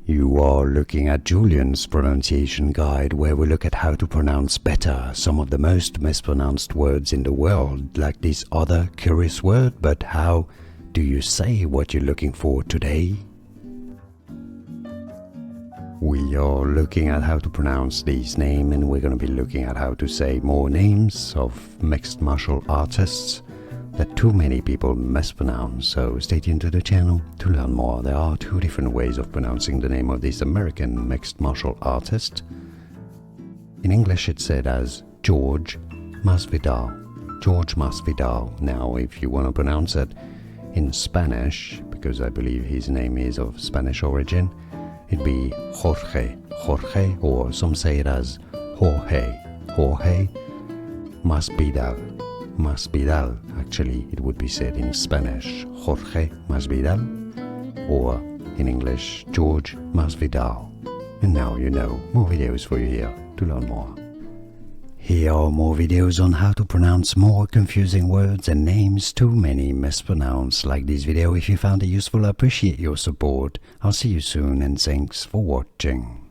You are looking at Julian's pronunciation guide, where we look at how to pronounce better some of the most mispronounced words in the world, like this other curious word. But how do you say what you're looking for today? We are looking at how to pronounce this name, and we're going to be looking at how to say more names of mixed martial artists that too many people mispronounce. So stay tuned to the channel to learn more. There are two different ways of pronouncing the name of this American mixed martial artist. In English it's said as Jorge Masvidal. Jorge Masvidal. Now if you want to pronounce it in Spanish, because I believe his name is of Spanish origin, it'd be Jorge, or some say it as Jorge Masvidal. Actually, it would be said in Spanish, Jorge Masvidal, or in English, Jorge Masvidal. And now you know, more videos for you here to learn more. Here are more videos on how to pronounce more confusing words and names too many mispronounced. Like this video if you found it useful. I appreciate your support. I'll see you soon, and thanks for watching.